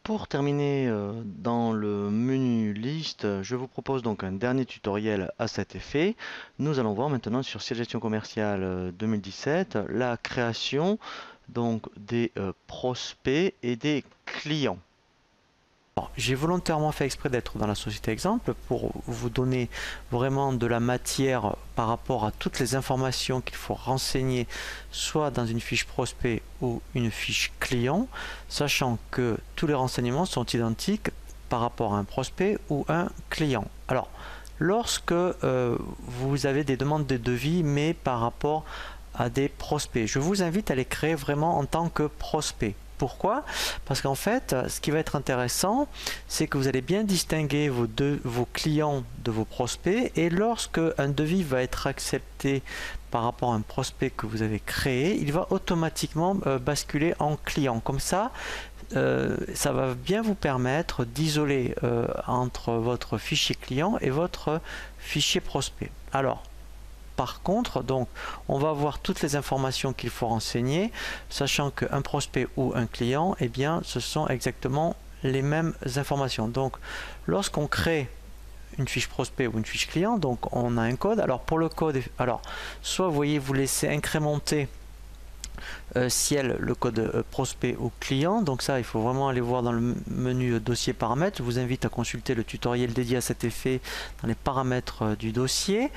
Pour terminer dans le menu liste, je vous propose donc un dernier tutoriel à cet effet. Nous allons voir maintenant sur Site Gestion Commerciale 2017 la création donc des prospects et des clients. J'ai volontairement fait exprès d'être dans la société exemple pour vous donner vraiment de la matière par rapport à toutes les informations qu'il faut renseigner soit dans une fiche prospect ou une fiche client, sachant que tous les renseignements sont identiques par rapport à un prospect ou un client. Alors, lorsque vous avez des demandes de devis mais par rapport à des prospects, je vous invite à les créer vraiment en tant que prospect. Pourquoi? Parce qu'en fait, ce qui va être intéressant, c'est que vous allez bien distinguer vos clients de vos prospects, et lorsque un devis va être accepté par rapport à un prospect que vous avez créé, il va automatiquement basculer en client. Comme ça va bien vous permettre d'isoler entre votre fichier client et votre fichier prospect. Alors, par contre, donc, on va voir toutes les informations qu'il faut renseigner, sachant qu'un prospect ou un client, eh bien, ce sont exactement les mêmes informations. Donc, lorsqu'on crée une fiche prospect ou une fiche client, donc on a un code. Alors, pour le code, alors, soit vous voyez, vous laissez incrémenter ciel le code prospect ou client. Donc ça, il faut vraiment aller voir dans le menu dossier paramètres. Je vous invite à consulter le tutoriel dédié à cet effet dans les paramètres du dossier.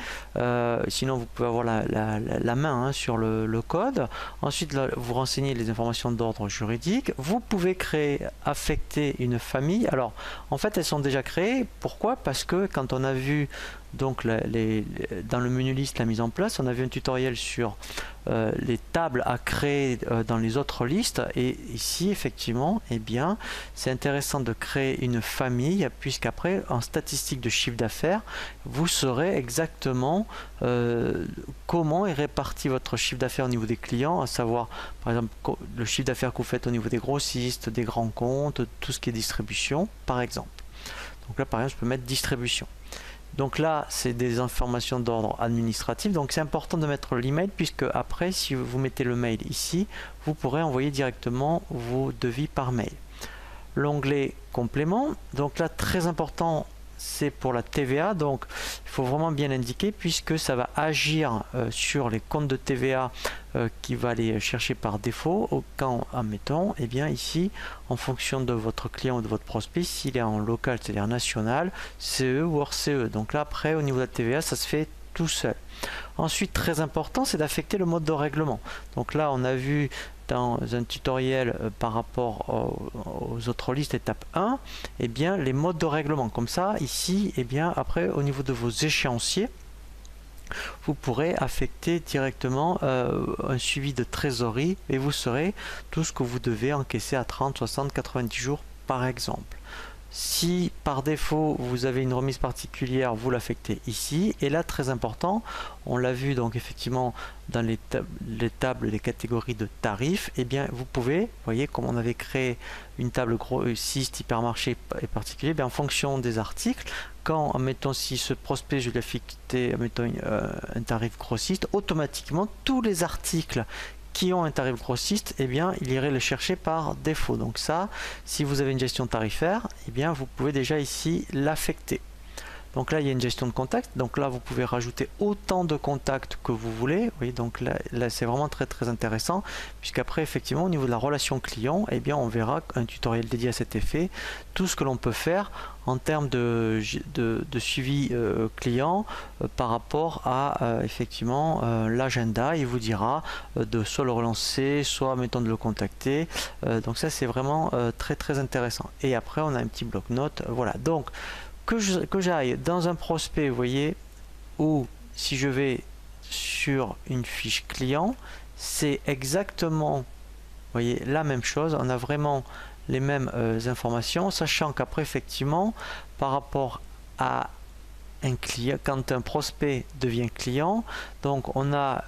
Sinon, vous pouvez avoir la main sur le code. Ensuite, là, vous renseignez les informations d'ordre juridique. Vous pouvez créer, affecter une famille. Alors, en fait, elles sont déjà créées. Pourquoi? Parce que quand on a vu donc dans le menu liste la mise en place, on a vu un tutoriel sur les tables à créer dans les autres listes, et ici effectivement eh bien c'est intéressant de créer une famille, puisqu'après en statistique de chiffre d'affaires vous saurez exactement comment est réparti votre chiffre d'affaires au niveau des clients, à savoir par exemple le chiffre d'affaires que vous faites au niveau des grossistes, des grands comptes, tout ce qui est distribution par exemple. Donc là par exemple je peux mettre distribution. Donc là, c'est des informations d'ordre administratif. Donc c'est important de mettre l'email, puisque après, si vous mettez le mail ici, vous pourrez envoyer directement vos devis par mail. L'onglet complément. Donc là, très important, c'est pour la TVA. Donc il faut vraiment bien l'indiquer, puisque ça va agir sur les comptes de TVA qui va les chercher par défaut. Quand, admettons, et bien ici, en fonction de votre client ou de votre prospect, s'il est en local, c'est-à-dire national, CE ou hors CE. Donc là, après, au niveau de la TVA, ça se fait tout seul. Ensuite, très important, c'est d'affecter le mode de règlement. Donc là, on a vu dans un tutoriel par rapport aux autres listes étape 1, eh bien, les modes de règlement. Comme ça, ici, eh bien, après, au niveau de vos échéanciers, vous pourrez affecter directement un suivi de trésorerie, et vous saurez tout ce que vous devez encaisser à 30, 60, 90 jours par exemple. Si par défaut vous avez une remise particulière, vous l'affectez ici. Et là, très important, on l'a vu donc effectivement dans les tables, les catégories de tarifs, et bien vous pouvez, vous voyez comme on avait créé une table grossiste, hypermarché et particulier, bien en fonction des articles, quand, mettons, si ce prospect je l'ai affecté, mettons, un tarif grossiste, automatiquement tous les articles qui ont un tarif grossiste, eh bien, il irait le chercher par défaut. Donc ça, si vous avez une gestion tarifaire, eh bien, vous pouvez déjà ici l'affecter. Donc là, il y a une gestion de contact. Donc là, vous pouvez rajouter autant de contacts que vous voulez. Oui, donc là c'est vraiment très très intéressant, puisqu'après, effectivement, au niveau de la relation client, eh bien, on verra un tutoriel dédié à cet effet, tout ce que l'on peut faire en termes de suivi client par rapport à effectivement l'agenda. Il vous dira de soit le relancer, soit mettons de le contacter. Donc ça, c'est vraiment très très intéressant. Et après, on a un petit bloc-notes. Voilà. Donc que j'aille dans un prospect, vous voyez, ou si je vais sur une fiche client, c'est exactement, vous voyez, la même chose. On a vraiment les mêmes informations, sachant qu'après, effectivement, par rapport à un client, quand un prospect devient client, donc on a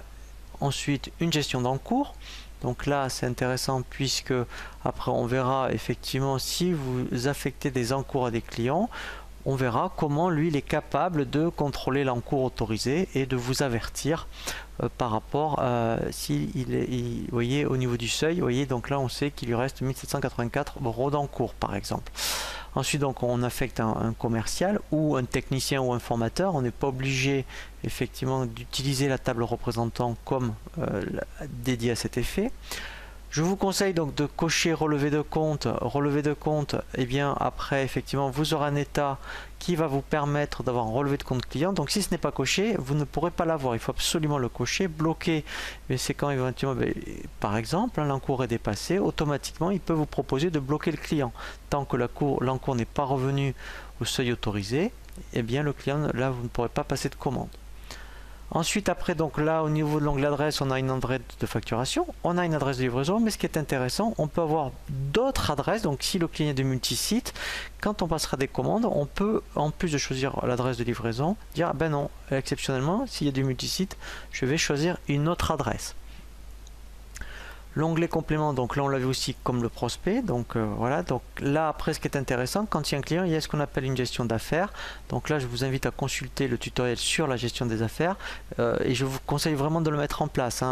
ensuite une gestion d'encours. Donc là, c'est intéressant, puisque après on verra effectivement si vous affectez des encours à des clients. on verra comment lui il est capable de contrôler l'encours autorisé et de vous avertir par rapport si vous voyez au niveau du seuil, vous voyez donc là on sait qu'il lui reste 1784 euros d'encours par exemple. Ensuite donc on affecte un commercial ou un technicien ou un formateur, on n'est pas obligé effectivement d'utiliser la table représentant comme dédiée à cet effet. Je vous conseille donc de cocher relevé de compte. Relevé de compte, et bien après effectivement vous aurez un état qui va vous permettre d'avoir un relevé de compte client. Donc si ce n'est pas coché, vous ne pourrez pas l'avoir. Il faut absolument le cocher. Bloquer, mais c'est quand éventuellement, par exemple, l'encours est dépassé, automatiquement il peut vous proposer de bloquer le client. Tant que l'encours n'est pas revenu au seuil autorisé, et bien le client, là vous ne pourrez pas passer de commande. Ensuite, après, donc là, au niveau de l'onglet adresse, on a une adresse de facturation, on a une adresse de livraison, mais ce qui est intéressant, on peut avoir d'autres adresses. Donc, si le client est de multisite, quand on passera des commandes, on peut, en plus de choisir l'adresse de livraison, dire, ben non, exceptionnellement, s'il y a du multisite, je vais choisir une autre adresse. L'onglet complément, donc là on l'a vu aussi comme le prospect, donc voilà, donc là après ce qui est intéressant, quand il y a un client, il y a ce qu'on appelle une gestion d'affaires, donc là je vous invite à consulter le tutoriel sur la gestion des affaires, et je vous conseille vraiment de le mettre en place,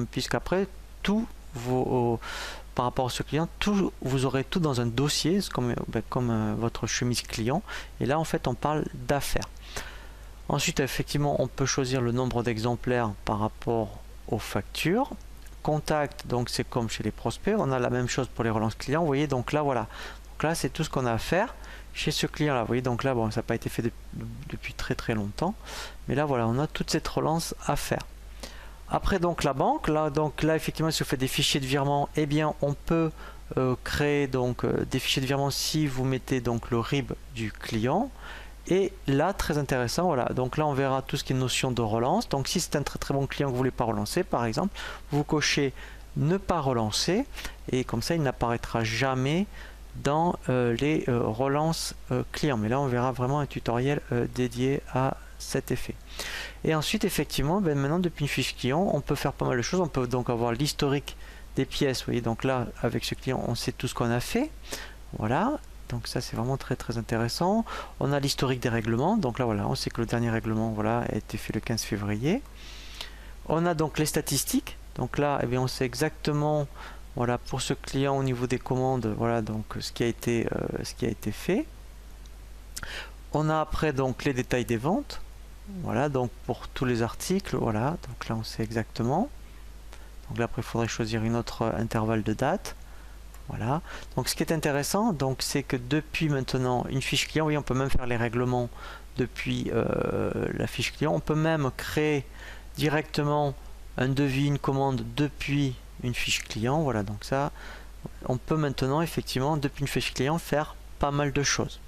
puisqu'après tout par rapport à ce client, vous aurez tout dans un dossier, comme votre chemise client, et là en fait on parle d'affaires. Ensuite effectivement on peut choisir le nombre d'exemplaires par rapport aux factures. Contact, donc c'est comme chez les prospects, on a la même chose pour les relances clients, vous voyez, donc là voilà, donc là c'est tout ce qu'on a à faire chez ce client là, vous voyez, donc là bon ça n'a pas été fait depuis très longtemps, mais là voilà, on a toute cette relance à faire. Après donc la banque, donc là effectivement si vous faites des fichiers de virement, eh bien on peut créer donc des fichiers de virement si vous mettez donc le RIB du client. Et là, très intéressant, voilà, donc là on verra tout ce qui est notion de relance. Donc si c'est un très bon client que vous ne voulez pas relancer, par exemple, vous cochez ne pas relancer, et comme ça il n'apparaîtra jamais dans les relances clients. Mais là on verra vraiment un tutoriel dédié à cet effet. Et ensuite effectivement, maintenant depuis une fiche client, on peut faire pas mal de choses. On peut donc avoir l'historique des pièces, vous voyez, donc là avec ce client on sait tout ce qu'on a fait, voilà. Donc ça c'est vraiment très intéressant. On a l'historique des règlements, donc là voilà, on sait que le dernier règlement voilà, a été fait le 15 février. On a donc les statistiques, donc là eh bien, on sait exactement voilà, pour ce client au niveau des commandes, voilà donc ce qui a été fait. On a après donc les détails des ventes, voilà donc pour tous les articles, voilà, donc là on sait exactement. Donc là après il faudrait choisir une autre intervalle de date. Voilà, donc ce qui est intéressant, donc c'est que depuis maintenant une fiche client, oui, on peut même faire les règlements depuis la fiche client, on peut même créer directement un devis, une commande depuis une fiche client, voilà, donc ça, on peut maintenant effectivement depuis une fiche client faire pas mal de choses.